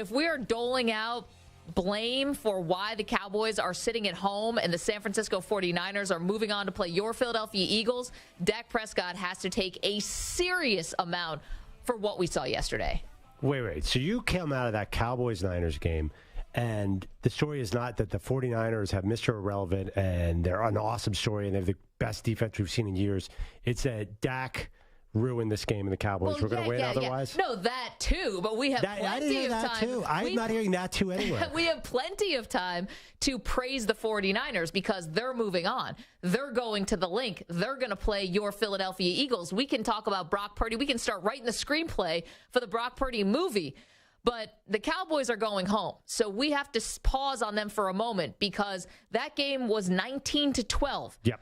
If we are doling out blame for why the Cowboys are sitting at home and the San Francisco 49ers are moving on to play your Philadelphia Eagles, Dak Prescott has to take a serious amount for what we saw yesterday. Wait. So you come out of that Cowboys-Niners game, and the story is not that the 49ers have Mr. Irrelevant and they're an awesome story and they have the best defense we've seen in years. It's that Dak ruined this game and the Cowboys were going to win otherwise. No, that too, but we have plenty of time. Too. I'm not hearing that too anyway. We have plenty of time to praise the 49ers because they're moving on. They're going to the link. They're going to play your Philadelphia Eagles. We can talk about Brock Purdy. We can start writing the screenplay for the Brock Purdy movie. But the Cowboys are going home, so we have to pause on them for a moment because that game was 19-12. Yep.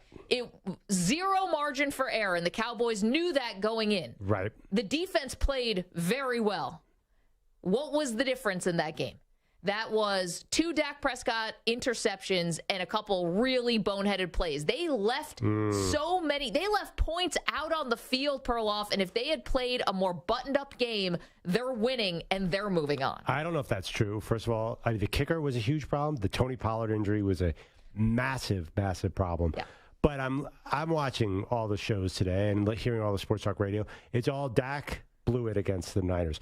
Zero margin for error, and the Cowboys knew that going in. Right. The defense played very well. What was the difference in that game? That was 2 Dak Prescott interceptions and a couple really boneheaded plays. They left so many. They left points out on the field, Perloff, and if they had played a more buttoned-up game, they're winning and they're moving on. I don't know if that's true. First of all, the kicker was a huge problem. The Tony Pollard injury was a massive, massive problem. Yeah. But I'm watching all the shows today and hearing all the sports talk radio. It's all Dak blew it against the Niners.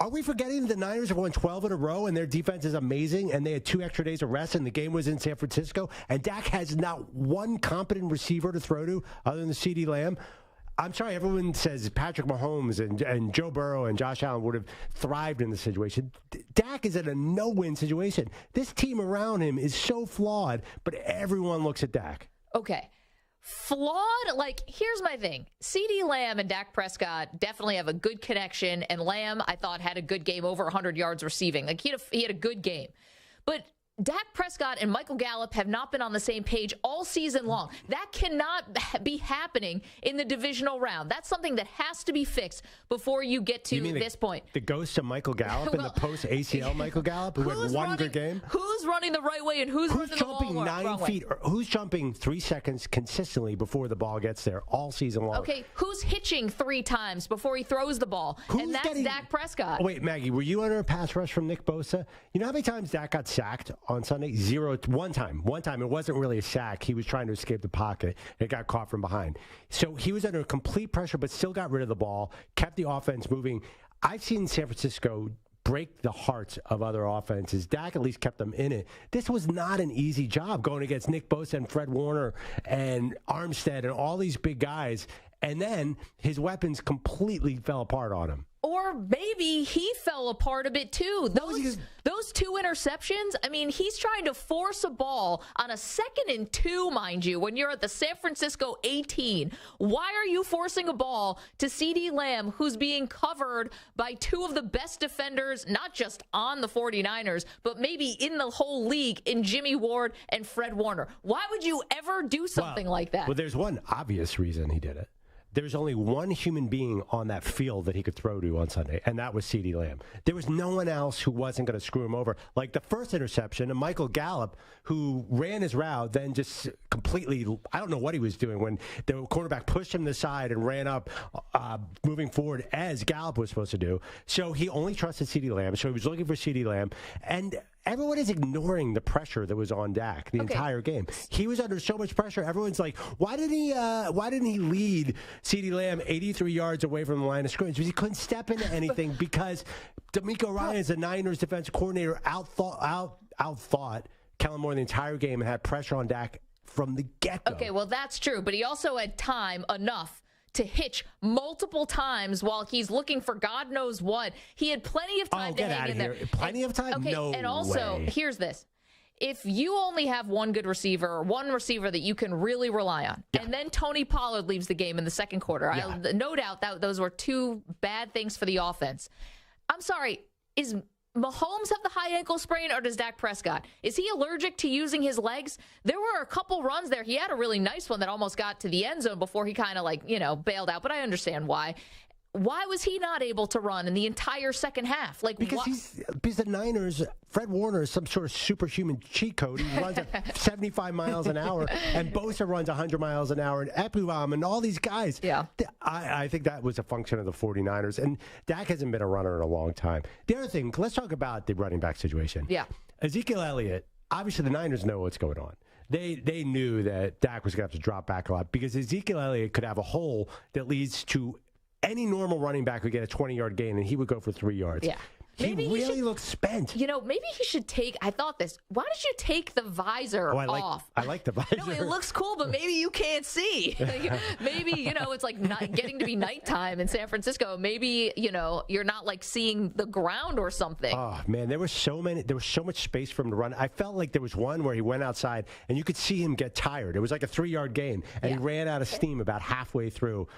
Are we forgetting the Niners have won 12 in a row and their defense is amazing and they had 2 extra days of rest and the game was in San Francisco and Dak has not one competent receiver to throw to other than CeeDee Lamb? I'm sorry, everyone says Patrick Mahomes and Joe Burrow and Josh Allen would have thrived in this situation. Dak is in a no-win situation. This team around him is so flawed, but everyone looks at Dak. Okay. Flawed, here's my thing. CeeDee Lamb and Dak Prescott definitely have a good connection, and Lamb, I thought, had a good game, over 100 yards receiving. He had a good game. But Dak Prescott and Michael Gallup have not been on the same page all season long. That cannot be happening in the divisional round. That's something that has to be fixed before you get to this point. The ghost of Michael Gallup and the post-ACL Michael Gallup who had one good game? Who's running the right way and who's running the ball jumping 9 feet? Who's jumping 3 seconds consistently before the ball gets there all season long? Okay, who's hitching 3 times before he throws the ball? And that's Dak Prescott. Oh, wait, Maggie, were you under a pass rush from Nick Bosa? You know how many times Dak got sacked on Sunday? 0. One time. It wasn't really a sack. He was trying to escape the pocket. It got caught from behind. So he was under complete pressure, but still got rid of the ball, kept the offense moving. I've seen San Francisco break the hearts of other offenses. Dak at least kept them in it. This was not an easy job going against Nick Bosa and Fred Warner and Armstead and all these big guys. And then his weapons completely fell apart on him. Or maybe he fell apart a bit too. Those 2 interceptions, he's trying to force a ball on a 2nd and 2, mind you, when you're at the San Francisco 18. Why are you forcing a ball to CeeDee Lamb, who's being covered by 2 of the best defenders, not just on the 49ers, but maybe in the whole league, in Jimmy Ward and Fred Warner? Why would you ever do something like that? Well, there's one obvious reason he did it. There's only one human being on that field that he could throw to on Sunday, and that was CeeDee Lamb. There was no one else who wasn't going to screw him over. Like the first interception, and Michael Gallup, who ran his route, then just completely, I don't know what he was doing when the quarterback pushed him to the side and ran up, moving forward as Gallup was supposed to do. So he only trusted CeeDee Lamb, so he was looking for CeeDee Lamb. And everyone is ignoring the pressure that was on Dak the entire game. He was under so much pressure. Everyone's like, why didn't he lead CeeDee Lamb 83 yards away from the line of scrimmage? Because he couldn't step into anything because D'Amico Ryans, the Niners defensive coordinator, outthought Kellen Moore the entire game and had pressure on Dak from the get-go. Okay, well, that's true. But he also had time enough to hitch multiple times while he's looking for God knows what. He had plenty of time to hang in there. Plenty of time? Okay, no and also, way. Here's this. If you only have one good receiver or one receiver that you can really rely on, and then Tony Pollard leaves the game in the second quarter, no doubt that those were 2 bad things for the offense. I'm sorry, is Mahomes have the high ankle sprain, or does Dak Prescott? Is he allergic to using his legs? There were a couple runs there. He had a really nice one that almost got to the end zone before he kind of bailed out, but I understand why. why was he not able to run in the entire second half? Like, because the Niners, Fred Warner is some sort of superhuman cheat code. He runs at 75 miles an hour, and Bosa runs 100 miles an hour, and Epubam and all these guys. Yeah. I think that was a function of the 49ers, and Dak hasn't been a runner in a long time. The other thing, let's talk about the running back situation. Yeah. Ezekiel Elliott, obviously the Niners know what's going on. They knew that Dak was going to have to drop back a lot because Ezekiel Elliott could have a hole that leads to any normal running back would get a 20-yard gain, and he would go for 3 yards. Yeah. Maybe he really looks spent. Maybe he should take, I thought this, why don't you take the visor off? I like the visor. No, it looks cool, but maybe you can't see. Maybe, it's like getting to be nighttime in San Francisco. Maybe, you're not like seeing the ground or something. Oh, man, there was so much space for him to run. I felt like there was one where he went outside, and you could see him get tired. It was like a 3-yard gain, and he ran out of steam about halfway through.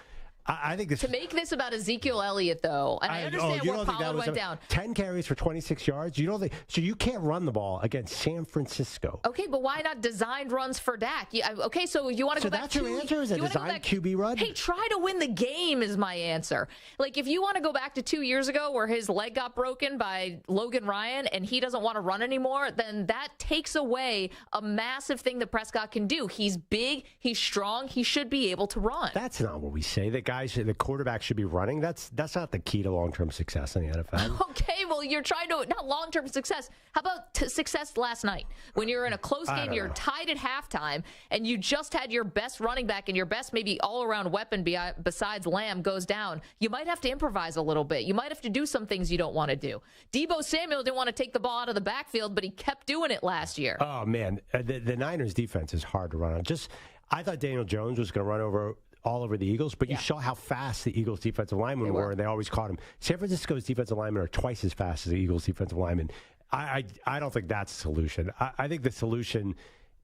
I think this to make this about Ezekiel Elliott, though, and I understand where Pollard went down. 10 carries for 26 yards. You don't think so? You can't run the ball against San Francisco. Okay, but why not designed runs for Dak? Okay, so you want to go back to... So that's your answer? Is a designed QB run? Hey, try to win the game is my answer. Like, if you want to go back to 2 years ago where his leg got broken by Logan Ryan and he doesn't want to run anymore, then that takes away a massive thing that Prescott can do. He's big, he's strong, he should be able to run. That's not what we say. The quarterback should be running. That's not the key to long-term success in the NFL. Okay, well, you're trying to, not long-term success. How about success last night? When you're in a close game, you're tied at halftime, and you just had your best running back and your best maybe all-around weapon besides Lamb goes down. You might have to improvise a little bit. You might have to do some things you don't want to do. Deebo Samuel didn't want to take the ball out of the backfield, but he kept doing it last year. Oh, man. The Niners' defense is hard to run on. I thought Daniel Jones was going to run all over the Eagles, but you saw how fast the Eagles' defensive linemen were, and they always caught him. San Francisco's defensive linemen are twice as fast as the Eagles' defensive linemen. I don't think that's the solution. I think the solution,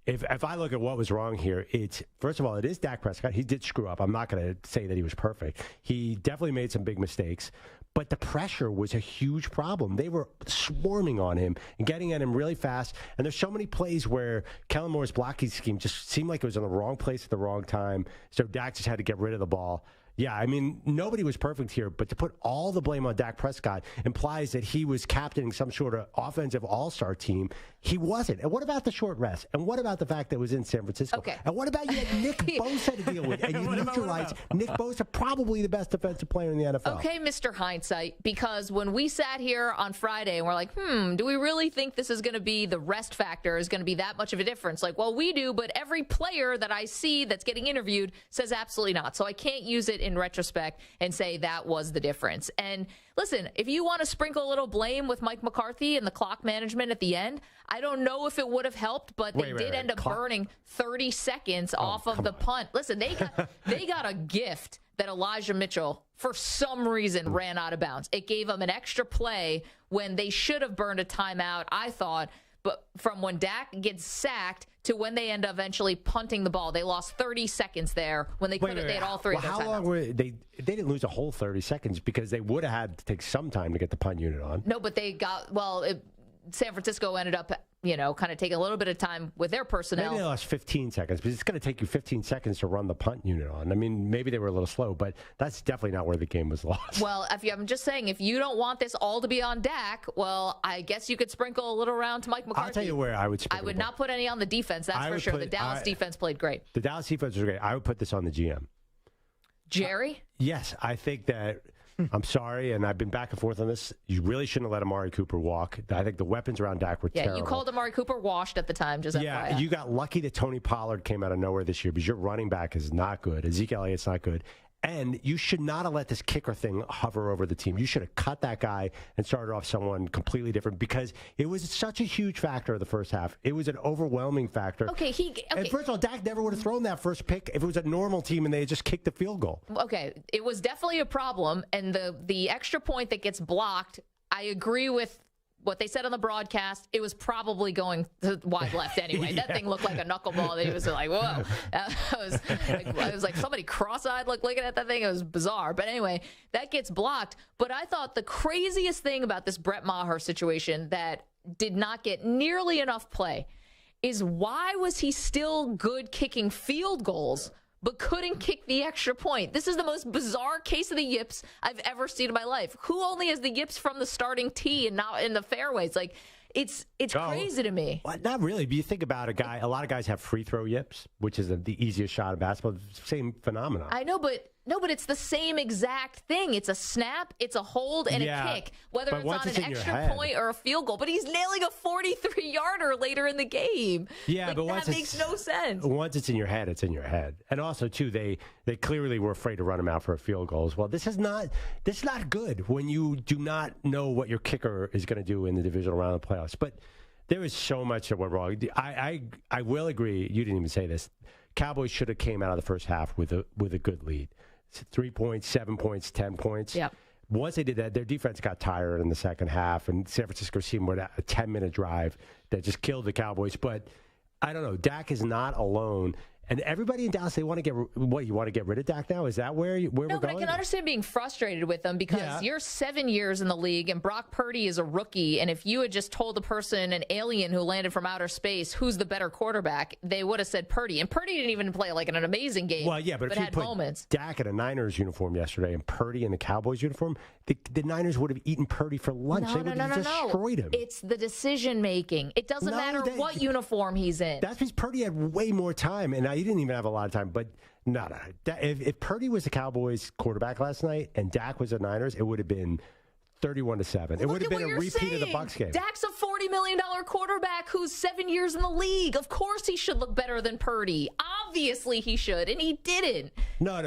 if I look at what was wrong here, it's, first of all, it is Dak Prescott. He did screw up. I'm not going to say that he was perfect. He definitely made some big mistakes, but the pressure was a huge problem. They were swarming on him and getting at him really fast. And there's so many plays where Kellen Moore's blocking scheme just seemed like it was in the wrong place at the wrong time. So Dak just had to get rid of the ball. Yeah, I mean, nobody was perfect here, but to put all the blame on Dak Prescott implies that he was captaining some sort of offensive all-star team. He wasn't. And what about the short rest? And what about the fact that it was in San Francisco? Okay. And what about you had Nick Bosa to deal with? And you neutralized Nick Bosa, probably the best defensive player in the NFL. Okay, Mr. Hindsight, because when we sat here on Friday and we're like, do we really think this is going to be the rest factor is going to be that much of a difference? Like, well, we do, but every player that I see that's getting interviewed says absolutely not. So I can't use it in retrospect and say that was the difference. And listen, if you want to sprinkle a little blame with Mike McCarthy and the clock management at the end, I don't know if it would have helped, but they did end up burning 30 seconds off of the punt. Listen, they got a gift that Elijah Mitchell, for some reason, ran out of bounds. It gave them an extra play when they should have burned a timeout, I thought. But from when Dak gets sacked to when they end up eventually punting the ball, they lost 30 seconds there when they could have. They had all three of their timeouts. How long were they? They didn't lose a whole 30 seconds because they would have had to take some time to get the punt unit on. No, but they got San Francisco ended up, kind of taking a little bit of time with their personnel. Maybe they lost 15 seconds, but it's going to take you 15 seconds to run the punt unit on. I mean, maybe they were a little slow, but that's definitely not where the game was lost. Well, I'm just saying, if you don't want this all to be on Dak, well, I guess you could sprinkle a little around to Mike McCarthy. I'll tell you where I would sprinkle. I would not put any on the defense, that's for sure. The Dallas defense played great. The Dallas defense was great. I would put this on the GM. Jerry? Yes, I think that... I'm sorry, and I've been back and forth on this. You really shouldn't have let Amari Cooper walk. I think the weapons around Dak were terrible. You called Amari Cooper washed at the time, just FYI. You got lucky that Tony Pollard came out of nowhere this year because your running back is not good. Ezekiel Elliott's not good. And you should not have let this kicker thing hover over the team. You should have cut that guy and started off someone completely different because it was such a huge factor of the first half. It was an overwhelming factor. Okay. And first of all, Dak never would have thrown that first pick if it was a normal team and they had just kicked the field goal. Okay, it was definitely a problem. And the extra point that gets blocked, I agree with what they said on the broadcast. It was probably going to wide left anyway. That thing looked like a knuckleball. It was like, whoa. It was like somebody cross-eyed looking at that thing. It was bizarre. But anyway, that gets blocked. But I thought the craziest thing about this Brett Maher situation that did not get nearly enough play is why was he still good kicking field goals but couldn't kick the extra point. This is the most bizarre case of the yips I've ever seen in my life. Who only has the yips from the starting tee and not in the fairways? Like, it's crazy to me. Well, not really. But you think about a lot of guys have free throw yips, which is the easiest shot in basketball. Same phenomenon. I know, but it's the same exact thing. It's a snap, it's a hold, and a kick, whether it's on an extra point or a field goal. But he's nailing a 43-yarder later in the game. Yeah, like, but that makes no sense. Once it's in your head, it's in your head. And also, too, they clearly were afraid to run him out for a field goal as well. This is not good when you do not know what your kicker is going to do in the divisional round of the playoffs. But there is so much that went wrong. I will agree. You didn't even say this. Cowboys should have came out of the first half with a good lead. 3 points, 7 points, 10 points. Yeah. Once they did that, their defense got tired in the second half, and San Francisco seemed a 10-minute drive that just killed the Cowboys. But I don't know. Dak is not alone. And everybody in Dallas, they want to get you want to get rid of Dak now? Is that where we're going? No, but I can understand being frustrated with them because you're 7 years in the league and Brock Purdy is a rookie. And if you had just told the person, an alien who landed from outer space, who's the better quarterback, they would have said Purdy. And Purdy didn't even play like an amazing game. Well, yeah, but if you had put moments. Dak in a Niners uniform yesterday and Purdy in the Cowboys uniform, the Niners would have eaten Purdy for lunch. They would have destroyed him. It's the decision making. It doesn't matter what uniform he's in. That's because Purdy had way more time, and he didn't even have a lot of time. But no. If Purdy was the Cowboys quarterback last night and Dak was the Niners, it would have been 31-7. It would have been a repeat of the Bucs game. Dak's a $40 million quarterback who's 7 years in the league. Of course he should look better than Purdy. Obviously he should, and he didn't. No.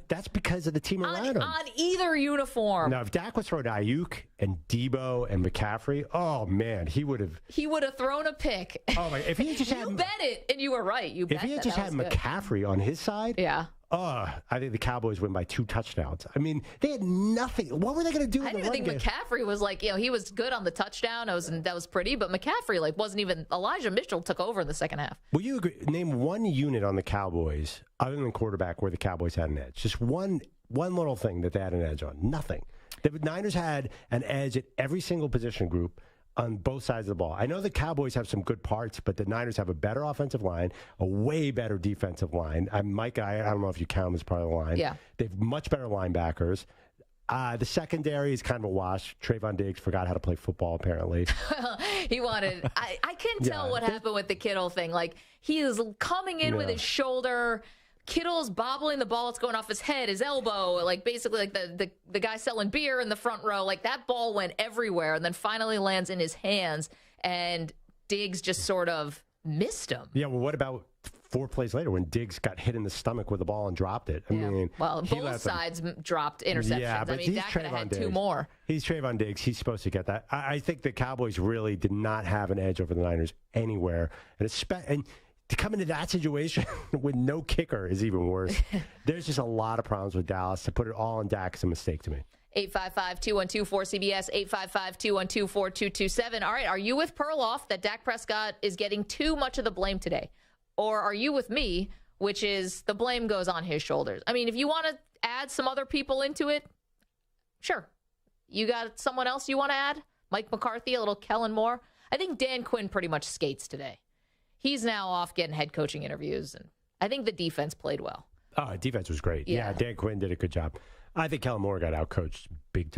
That's because of the team around him. On either uniform. Now, if Dak was throwing Ayuk and Debo and McCaffrey, oh, man, he would have thrown a pick. Oh, my. If he just you bet it, and you were right. If he had just had McCaffrey on his side, I think the Cowboys win by 2 touchdowns. I mean, they had nothing. What were they going to do? I didn't even think McCaffrey was he was good on the touchdown. That was pretty, but McCaffrey wasn't even. Elijah Mitchell took over in the second half. Will you agree? Name one unit on the Cowboys other than quarterback where the Cowboys had an edge. Just one little thing that they had an edge on. Nothing. The Niners had an edge at every single position group on both sides of the ball. I know the Cowboys have some good parts, but the Niners have a better offensive line, a way better defensive line. Mike, I don't know if you count them as part of the line. Yeah. They have much better linebackers. The secondary is kind of a wash. Trayvon Diggs forgot how to play football, apparently. He wanted... I couldn't tell what happened with the Kittle thing. He is coming in with his shoulder... Kittle's bobbling the ball. It's going off his head, his elbow, basically the guy selling beer in the front row. That ball went everywhere and then finally lands in his hands, and Diggs just sort of missed him. Yeah, well, what about 4 plays later when Diggs got hit in the stomach with the ball and dropped it? I mean, both sides dropped interceptions. Yeah, but Dak could have had 2 more. He's Trayvon Diggs. He's supposed to get that. I think the Cowboys really did not have an edge over the Niners anywhere. And to come into that situation with no kicker is even worse. There's just a lot of problems with Dallas. To put it all on Dak is a mistake to me. 855-212-4CBS, 855-212-4227. All right, are you with Perloff that Dak Prescott is getting too much of the blame today? Or are you with me, which is the blame goes on his shoulders? I mean, if you want to add some other people into it, sure. You got someone else you want to add? Mike McCarthy, a little Kellen Moore? I think Dan Quinn pretty much skates today. He's now off getting head coaching interviews, and I think the defense played well. Defense was great. Yeah, Dan Quinn did a good job. I think Kellen Moore got outcoached big time.